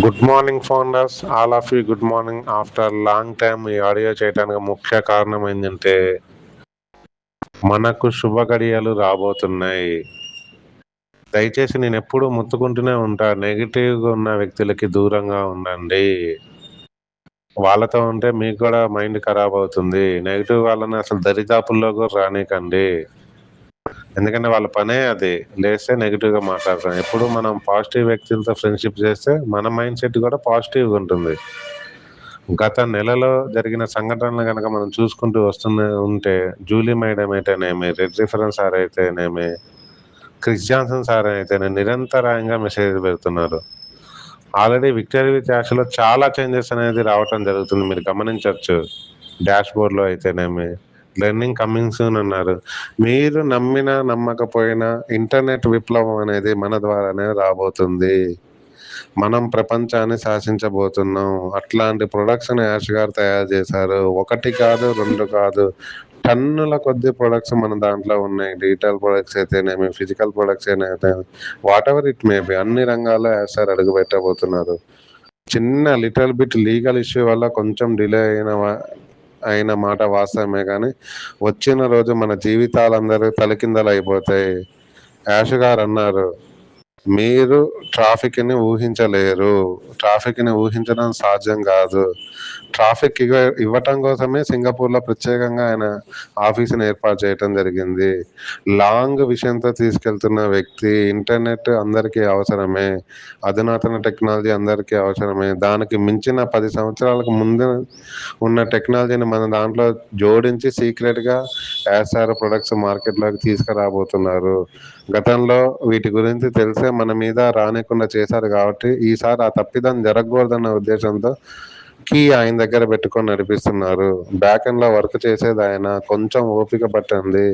Good morning founders, all of you good morning. After long time ఈ audio చేయడానికి ముఖ్య కారణం ఏంటంటే మనకు శుభ గడియలు రాబోతున్నాయి. దయచేసి నేను ఎప్పుడూ ముత్తుకుంటూనే ఉంటా, నెగిటివ్గా ఉన్న వ్యక్తులకి దూరంగా ఉండండి. వాళ్ళతో ఉంటే మీకు కూడా మైండ్ ఖరాబ్ అవుతుంది. నెగిటివ్ వాళ్ళని అసలు దరిదాపుల్లో కూడా రానికండి. ఎందుకంటే వాళ్ళ పనే అది, లేస్తే నెగిటివ్గా మాట్లాడతాం. ఎప్పుడు మనం పాజిటివ్ వ్యక్తులతో ఫ్రెండ్షిప్ చేస్తే మన మైండ్ సెట్ కూడా పాజిటివ్గా ఉంటుంది. గత నెలలో జరిగిన సంఘటనలు కనుక మనం చూసుకుంటూ ఉంటే జూలీ మేడం అయితేనేమి, రెడ్ రిఫరెన్స్ సార్ అయితేనేమి, క్రిస్ జాన్సన్ సార్ అయితేనే నిరంతరాయంగా మెసేజ్ పెడుతున్నారు. ఆల్రెడీ విక్టరీ విత్ యాష్లో చాలా చేంజెస్ అనేది రావటం జరుగుతుంది, మీరు గమనించవచ్చు. డాష్ బోర్డ్లో అయితేనేమి, లెర్నింగ్ కమింగ్ సూన్ అన్నారు. మీరు నమ్మినా నమ్మకపోయినా ఇంటర్నెట్ విప్లవం అనేది మన ద్వారానే రాబోతుంది. మనం ప్రపంచాన్ని శాసించబోతున్నాం. అట్లాంటి ప్రొడక్ట్స్ని యాష్ గారు తయారు చేశారు. ఒకటి కాదు, రెండు కాదు, టన్నుల కొద్ది ప్రొడక్ట్స్ మన దాంట్లో ఉన్నాయి. డిజిటల్ ప్రొడక్ట్స్ అయితేనేమి, ఫిజికల్ ప్రొడక్ట్స్ అయితే what ever it may be, అన్ని రంగాల్లో యాష్ సార్ అడుగు పెట్టబోతున్నారు. చిన్న లిటిల్ బిట్ లీగల్ ఇష్యూ వల్ల కొంచెం డిలే అయిన మాట వాస్తవమే, కానీ వచ్చిన రోజు మన జీవితాలందరూ తలకిందలు అయిపోతాయి. యాష్ గారు అన్నారు, మీరు ట్రాఫిక్ని ఊహించలేరు, ట్రాఫిక్ని ఊహించడం సాధ్యం కాదు. ట్రాఫిక్ ఇవ్వటం కోసమే సింగపూర్లో ప్రత్యేకంగా ఆయన ఆఫీసుని ఏర్పాటు చేయటం జరిగింది. లాంగ్ విషయంతో తీసుకెళ్తున్న వ్యక్తి. ఇంటర్నెట్ అందరికీ అవసరమే, అధునాతన టెక్నాలజీ అందరికీ అవసరమే. దానికి మించిన 10 సంవత్సరాలకు ముందు ఉన్న టెక్నాలజీని మన దాంట్లో జోడించి సీక్రెట్గా యాసార్ ప్రొడక్ట్స్ మార్కెట్లోకి తీసుకురాబోతున్నారు. గతంలో వీటి గురించి తెలిసే మన మీద రానికుండా చేశారు కాబట్టి ఈసారి ఆ తప్పిదం జరగకూడదన్న ఉద్దేశంతో కీ ఆయన దగ్గర పెట్టుకొని నడిపిస్తున్నారు. బ్యాక్ ఎండ్లో వర్క్ చేసేది ఆయన. కొంచెం ఓపిక పట్టండి.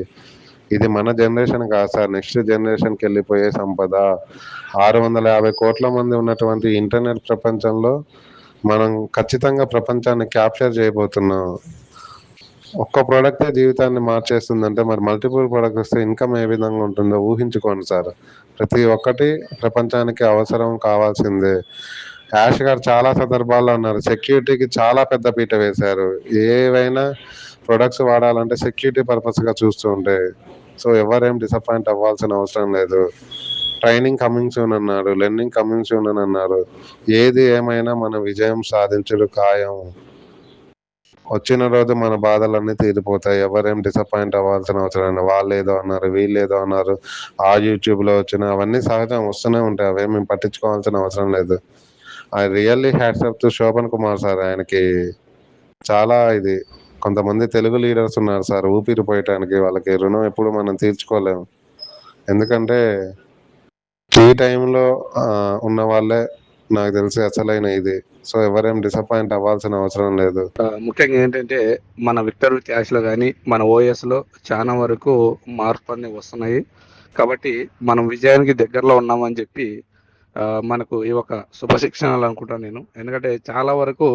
ఇది మన జనరేషన్ కాదు సార్, నెక్స్ట్ జనరేషన్కి వెళ్ళిపోయే సంపద. 650 కోట్ల మంది ఉన్నటువంటి ఇంటర్నెట్ ప్రపంచంలో మనం ఖచ్చితంగా ప్రపంచాన్ని క్యాప్చర్ చేయబోతున్నాం. ఒక్క ప్రోడక్టే జీవితాన్ని మార్చేస్తుందంటే మరి మల్టిపుల్ ప్రోడక్ట్ వస్తే ఇన్కమ్ ఏ విధంగా ఉంటుందో ఊహించుకోండి సార్. ప్రతి ఒక్కటి ప్రపంచానికి అవసరం కావాల్సిందే. యాష్ గారు చాలా సందర్భాల్లో అన్నారు, సెక్యూరిటీకి చాలా పెద్ద పీట వేశారు. ఏవైనా ప్రొడక్ట్స్ వాడాలంటే సెక్యూరిటీ పర్పస్గా చూస్తూ ఉంటే సో ఎవరేం డిసప్పాయింట్ అవ్వాల్సిన అవసరం లేదు. ట్రైనింగ్ కమింగ్ సూన్ అన్నారు, లెర్నింగ్ కమింగ్ సూన్ అని అన్నారు. ఏది ఏమైనా మన విజయం సాధించుడు ఖాయం. వచ్చిన రోజు మన బాధలన్నీ తీరిపోతాయి. ఎవరేం డిసప్పాయింట్ అవ్వాల్సిన అవసరం లేదు. వాళ్ళు ఏదో అన్నారు, వీళ్ళు ఏదో అన్నారు, ఆ యూట్యూబ్లో వచ్చిన అవన్నీ సహజం, వస్తూనే ఉంటాయి. అవేమి పట్టించుకోవాల్సిన అవసరం లేదు. I really hats to Shobhan Kumar sir. ఆయనకి చాలా ఇది. కొంతమంది తెలుగు లీడర్స్ ఉన్నారు సార్, ఊపిరి పోయటానికి. వాళ్ళకి రుణం ఎప్పుడు మనం తీర్చుకోలేము. ఎందుకంటే ఈ టైంలో ఉన్న వాళ్ళే నాకు తెలిసి అసలైన ఇది. సో ఎవరేం డిసప్పాయింట్ అవ్వాల్సిన అవసరం లేదు. ముఖ్యంగా ఏంటంటే మన విక్టర్ విత్ యాష్లో కానీ మన ఓఎస్లో చాలా వరకు మార్పు అన్ని వస్తున్నాయి. కాబట్టి మనం విజయానికి దగ్గరలో ఉన్నామని చెప్పి మనకు ఈ ఒక శుభశిక్షణలు అనుకుంటాను నేను. ఎందుకంటే చాలా వరకు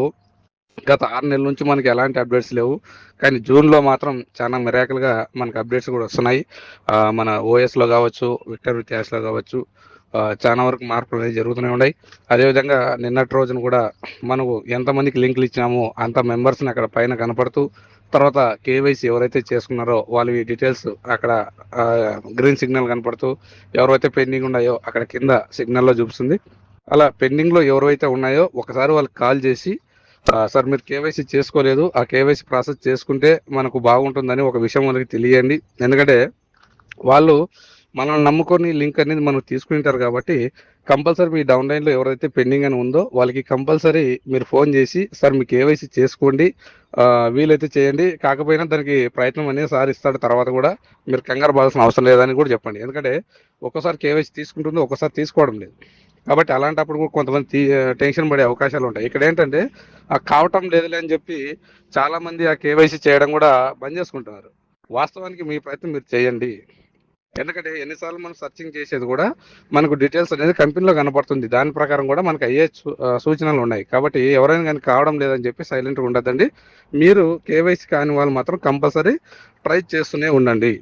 గత 6 నెలల నుంచి మనకి ఎలాంటి అప్డేట్స్ లేవు, కానీ జూన్లో మాత్రం చాలా మిరాకిల్గా మనకు అప్డేట్స్ కూడా వస్తున్నాయి. మన ఓఎస్లో కావచ్చు, విక్టర్ విత్ యాష్లో కావచ్చు, చాలా వరకు మార్పులు అనేది జరుగుతూనే ఉన్నాయి. అదేవిధంగా నిన్నటి రోజున కూడా మనకు ఎంతమందికి లింకులు ఇచ్చినామో అంత మెంబర్స్ని అక్కడ పైన కనపడుతూ, తర్వాత కేవైసీ ఎవరైతే చేసుకున్నారో వాళ్ళ డీటెయిల్స్ అక్కడ గ్రీన్ సిగ్నల్ కనపడుతూ, ఎవరైతే పెండింగ్ ఉన్నాయో అక్కడ కింద సిగ్నల్లో చూపిస్తుంది. అలా పెండింగ్లో ఎవరైతే ఉన్నాయో ఒకసారి వాళ్ళకి కాల్ చేసి, సార్ మీరు కేవైసీ చేసుకోలేదు, ఆ కేవైసీ ప్రాసెస్ చేసుకుంటే మనకు బాగుంటుందని ఒక విషయం వాళ్ళకి తెలియండి. ఎందుకంటే వాళ్ళు మనల్ని నమ్ముకొని లింక్ అనేది మనం తీసుకుంటారు కాబట్టి కంపల్సరీ మీ డౌన్లైన్లో ఎవరైతే పెండింగ్ అని ఉందో వాళ్ళకి కంపల్సరీ మీరు ఫోన్ చేసి, సార్ మీ కేవైసీ చేసుకోండి, వీలైతే చేయండి, కాకపోయినా దానికి ప్రయత్నం అనేది సార్ ఇస్తాడు, తర్వాత కూడా మీరు కంగారు పడాల్సిన అవసరం లేదని కూడా చెప్పండి. ఎందుకంటే ఒక్కోసారి కేవైసీ తీసుకుంటుంది, ఒక్కోసారి తీసుకోవడం లేదు. కాబట్టి అలాంటప్పుడు కూడా కొంతమంది టెన్షన్ పడే అవకాశాలు ఉంటాయి. ఇక్కడ ఏంటంటే కావటం లేదులే అని చెప్పి చాలామంది ఆ కేవైసీ చేయడం కూడా బంద్ చేసుకుంటున్నారు. వాస్తవానికి మీ ప్రయత్నం మీరు చేయండి. ఎందుకంటే ఎన్నిసార్లు మనం సర్చింగ్ చేసేది కూడా మనకు డీటెయిల్స్ అనేది కంపెనీలో కనపడుతుంది. దాని ప్రకారం కూడా మనకు అయ్యే సూచనలు ఉన్నాయి. కాబట్టి ఎవరైనా కానీ కావడం లేదని చెప్పి సైలెంట్గా ఉండద్దండి. మీరు కేవైసీ కాని వాళ్ళు మాత్రం కంపల్సరీ ట్రై చేస్తూనే ఉండండి.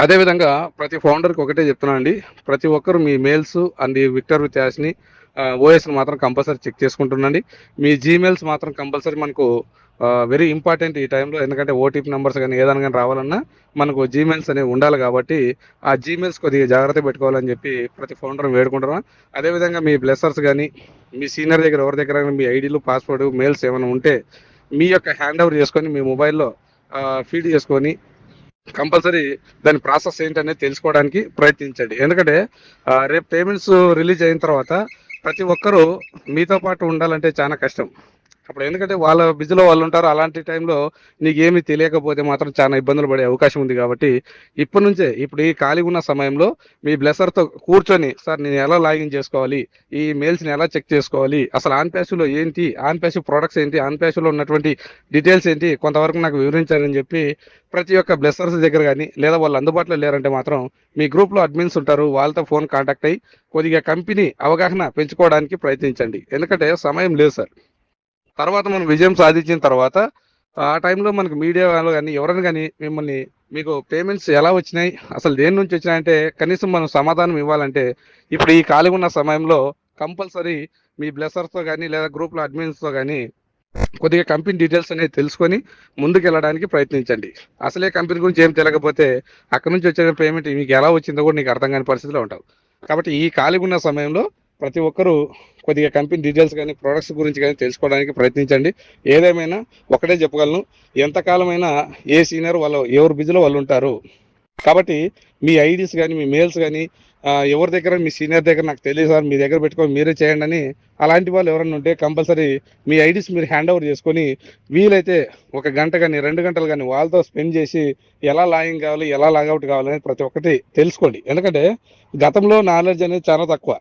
అదేవిధంగా ప్రతి ఫౌండర్కి ఒకటే చెప్తున్నానండి, ప్రతి ఒక్కరు మీ మెయిల్స్ అండ్ విక్టర్ విత్ యాష్ని ఓఎస్ని మాత్రం కంపల్సరీ చెక్ చేసుకుంటుండండి. మీ జీమెయిల్స్ మాత్రం కంపల్సరీ మనకు వెరీ ఇంపార్టెంట్ ఈ టైంలో. ఎందుకంటే ఓటీపీ నెంబర్స్ కానీ ఏదైనా కానీ రావాలన్నా మనకు జీమెయిల్స్ అనేవి ఉండాలి కాబట్టి ఆ జీమెయిల్స్ కొద్దిగా జాగ్రత్త పెట్టుకోవాలని చెప్పి ప్రతి ఫౌండర్ వేడుకుంటున్నాం. అదేవిధంగా మీ బ్లెస్సర్స్ కానీ మీ సీనియర్ దగ్గర ఎవరి దగ్గర మీ ఐడీలు పాస్వర్డ్ మెయిల్స్ ఏమైనా ఉంటే మీ యొక్క హ్యాండ్ ఓవర్ చేసుకొని మీ మొబైల్లో ఫీడ్ చేసుకొని కంపల్సరీ దాని ప్రాసెస్ ఏంటనేది తెలుసుకోవడానికి ప్రయత్నించండి. ఎందుకంటే రేపు పేమెంట్స్ రిలీజ్ అయిన తర్వాత ప్రతి ఒక్కరూ మీతో పాటు ఉండాలంటే చాలా కష్టం. అప్పుడు ఎందుకంటే వాళ్ళ బిజీలో వాళ్ళు ఉంటారు. అలాంటి టైంలో నీకేమీ తెలియకపోతే మాత్రం చాలా ఇబ్బందులు పడే అవకాశం ఉంది కాబట్టి ఇప్పటి నుంచే ఇప్పుడు ఈ ఖాళీ ఉన్న సమయంలో మీ బ్లెస్సర్తో కూర్చొని సార్ నేను ఎలా లాగిన్ చేసుకోవాలి, ఈ మెయిల్స్ని ఎలా చెక్ చేసుకోవాలి, అసలు ఆన్ ప్యాసివ్లో ఏంటి, ఆన్ ప్యాసివ్ ప్రొడక్ట్స్ ఏంటి, ఆన్ ప్యాసివ్లో ఉన్నటువంటి డీటెయిల్స్ ఏంటి కొంతవరకు నాకు వివరించాలని చెప్పి ప్రతి ఒక్క బ్లెస్సర్స్ దగ్గర కానీ లేదా వాళ్ళు అందుబాటులో లేరంటే మాత్రం మీ గ్రూప్లో అడ్మిన్స్ ఉంటారు, వాళ్ళతో ఫోన్ కాంటాక్ట్ అయ్యి కొద్దిగా కంపెనీ అవగాహన పెంచుకోవడానికి ప్రయత్నించండి. ఎందుకంటే సమయం లేదు సార్. తర్వాత మనం విజయం సాధించిన తర్వాత ఆ టైంలో మనకు మీడియా వాళ్ళు కానీ ఎవరైనా కానీ మిమ్మల్ని మీకు పేమెంట్స్ ఎలా వచ్చినాయి, అసలు దేని నుంచి వచ్చినాయంటే కనీసం మనం సమాధానం ఇవ్వాలంటే ఇప్పుడు ఈ ఖాళీ ఉన్న సమయంలో కంపల్సరీ మీ బ్లెస్సర్స్తో కానీ లేదా గ్రూప్లో అడ్మిన్స్తో కానీ కొద్దిగా కంపెనీ డీటెయిల్స్ అనేది తెలుసుకొని ముందుకు వెళ్ళడానికి ప్రయత్నించండి. అసలే కంపెనీ గురించి ఏం తెలియకపోతే అక్కడ నుంచి వచ్చే పేమెంట్ మీకు ఎలా వచ్చిందో కూడా నీకు అర్థం కాని పరిస్థితిలో ఉంటావు. కాబట్టి ఈ ఖాళీ ఉన్న సమయంలో ప్రతి ఒక్కరూ కొద్దిగా కంపెనీ డీటెయిల్స్ కానీ ప్రొడక్ట్స్ గురించి కానీ తెలుసుకోవడానికి ప్రయత్నించండి. ఏదేమైనా ఒకటే చెప్పగలను, ఎంతకాలమైనా ఏ సీనియర్ వాళ్ళు ఎవరు బిజీలో వాళ్ళు ఉంటారు. కాబట్టి మీ ఐడీస్ కానీ మీ మెయిల్స్ కానీ ఎవరి దగ్గర మీ సీనియర్ దగ్గర నాకు తెలియదు సార్ మీ దగ్గర పెట్టుకొని మీరే చేయండి అని అలాంటి వాళ్ళు ఎవరైనా ఉంటే కంపల్సరీ మీ ఐడీస్ మీరు హ్యాండ్ ఓవర్ చేసుకొని వీలైతే 1 గంట కానీ 2 గంటలు కానీ వాళ్ళతో స్పెండ్ చేసి ఎలా లాగిన్ కావాలి ఎలా లాగౌట్ కావాలనేది ప్రతి ఒక్కటి తెలుసుకోండి. ఎందుకంటే గతంలో నాలెడ్జ్ అనేది చాలా తక్కువ,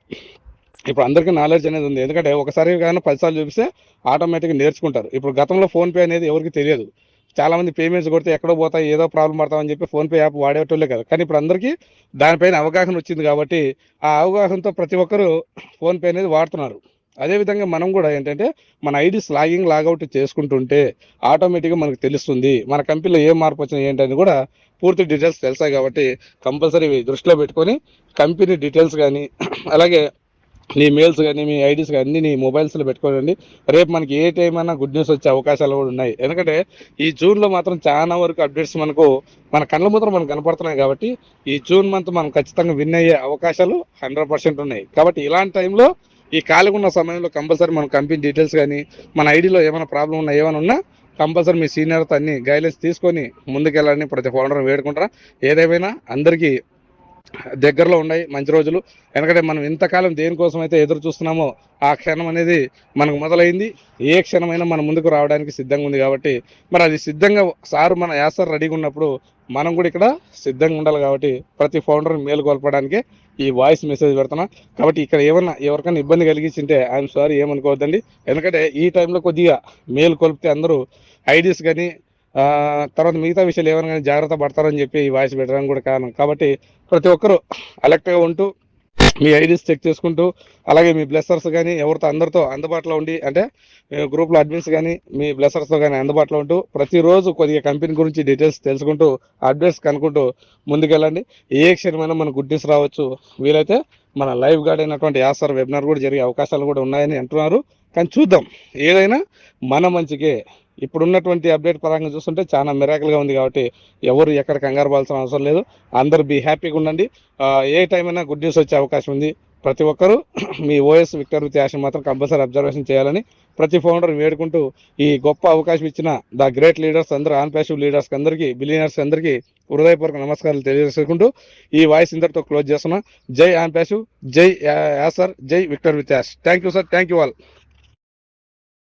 ఇప్పుడు అందరికీ నాలెడ్జ్ అనేది ఉంది. ఎందుకంటే ఒకసారి కానీ 10 సార్లు చూపిస్తే ఆటోమేటిక్గా నేర్చుకుంటారు. ఇప్పుడు గతంలో ఫోన్పే అనేది ఎవరికి తెలియదు. చాలామంది పేమెంట్స్ కొడితే ఎక్కడో పోతాయి ఏదో ప్రాబ్లం పడతామని చెప్పి ఫోన్పే యాప్ వాడేటోళ్ళే కదా. కానీ ఇప్పుడు అందరికీ దానిపైన అవగాహన వచ్చింది కాబట్టి ఆ అవగాహనతో ప్రతి ఒక్కరూ ఫోన్పే అనేది వాడుతున్నారు. అదేవిధంగా మనం కూడా ఏంటంటే మన ఐడీస్ లాగిన్ లాగౌట్ చేసుకుంటుంటే ఆటోమేటిక్గా మనకు తెలుస్తుంది మన కంపెనీలో ఏం మార్పు వచ్చినా ఏంటని కూడా పూర్తి డీటెయిల్స్ తెలుస్తాయి. కాబట్టి కంపల్సరీ దృష్టిలో పెట్టుకొని కంపెనీ డీటెయిల్స్ కానీ అలాగే నీ మెయిల్స్ కానీ మీ ఐడీస్ కానీ అన్ని నీ మొబైల్స్లో పెట్టుకోండి. రేపు మనకి ఏ టైం అయినా గుడ్ న్యూస్ వచ్చే అవకాశాలు కూడా ఉన్నాయి. ఎందుకంటే ఈ జూన్లో మాత్రం చాలా వరకు అప్డేట్స్ మన కళ్ళ ముందర మనకు కనపడుతున్నాయి. కాబట్టి ఈ జూన్ మంత్ మనం ఖచ్చితంగా విన్ అయ్యే అవకాశాలు 100% ఉన్నాయి. కాబట్టి ఇలాంటి టైంలో ఈ ఖాళీగా ఉన్న సమయంలో కంపల్సరీ మన కంపెనీ డీటెయిల్స్ కానీ మన ఐడీలో ఏమైనా ప్రాబ్లం ఉన్నా ఏమైనా ఉన్నా కంపల్సరీ మీ సీనియర్తో అన్ని గైడ్లైన్స్ తీసుకొని ముందుకెళ్ళాలని ప్రతి ఫౌండర్ వేడుకుంటారా. ఏదేమైనా అందరికీ దగ్గరలో ఉన్నాయి మంచి రోజులు. ఎందుకంటే మనం ఇంతకాలం దేనికోసం అయితే ఎదురు చూస్తున్నామో ఆ క్షణం అనేది మనకు మొదలైంది. ఏ క్షణమైనా మన ముందుకు రావడానికి సిద్ధంగా ఉంది. కాబట్టి మరి అది సిద్ధంగా సార్ మన యాసర్ రెడీగా ఉన్నప్పుడు మనం కూడా ఇక్కడ సిద్ధంగా ఉండాలి. కాబట్టి ప్రతి ఫౌండర్ మేలుకొల్పడానికి ఈ వాయిస్ మెసేజ్ పెడుతున్నా. కాబట్టి ఇక్కడ ఏమన్నా ఎవరికైనా ఇబ్బంది కలిగించింటే ఐఎమ్ సారీ, ఏమనుకోవద్దండి. ఎందుకంటే ఈ టైంలో కొద్దిగా మేలుకొల్పితే అందరూ ఐడీస్ కానీ తర్వాత మిగతా విషయాలు ఏమైనా కానీ జాగ్రత్త పడతారని చెప్పి ఈ వాయిస్ పెట్టడానికి కూడా కారణం. కాబట్టి ప్రతి ఒక్కరూ అలర్ట్గా ఉంటూ మీ ఐడీస్ చెక్ చేసుకుంటూ అలాగే మీ బ్లెస్సర్స్ కానీ ఎవరితో అందరితో అందుబాటులో ఉండి అంటే గ్రూప్లో అడ్మిన్స్ కానీ మీ బ్లెస్సర్స్తో కానీ అందుబాటులో ఉంటూ ప్రతిరోజు కొద్దిగా కంపెనీ గురించి డీటెయిల్స్ తెలుసుకుంటూ అప్డేట్స్ కనుక్కుంటూ ముందుకెళ్ళండి. ఏ క్షణమైనా మనకు గుడ్ న్యూస్ రావచ్చు. వీలైతే మన లైవ్ గార్డ్ అయినటువంటి యాసర్ వెబినార్ కూడా జరిగే అవకాశాలు కూడా ఉన్నాయని అంటున్నారు. కానీ చూద్దాం, ఏదైనా మన మంచికే. ఇప్పుడున్నటువంటి అప్డేట్ పరంగా చూస్తుంటే చాలా మిరాకిల్గా ఉంది. కాబట్టి ఎవరు ఎక్కడ కంగారు పడాల్సిన అవసరం లేదు. అందరూ బీ హ్యాపీగా ఉండండి. ఏ టైం అయినా గుడ్ న్యూస్ వచ్చే అవకాశం ఉంది. ప్రతి ఒక్కరూ మీ ఓఎస్ విక్టర్ విత్ యాషన్ మాత్రం కంపల్సరీ అబ్జర్వేషన్ చేయాలని ప్రతి ఫౌండర్ వేడుకుంటూ ఈ గొప్ప అవకాశం ఇచ్చిన ద గ్రేట్ లీడర్స్ అందరూ ఆన్ ప్యాసివ్ లీడర్స్ అందరికీ బిలియనర్స్ అందరికీ హృదయపూర్వక నమస్కారాలు తెలియజేసుకుంటూ ఈ వాయిస్ ఇంతటితో క్లోజ్ చేస్తున్నా. జై ఆన్ ప్యాసివ్, జై యాసర్, జై Victor with Ash. Thank you sir, thank you all.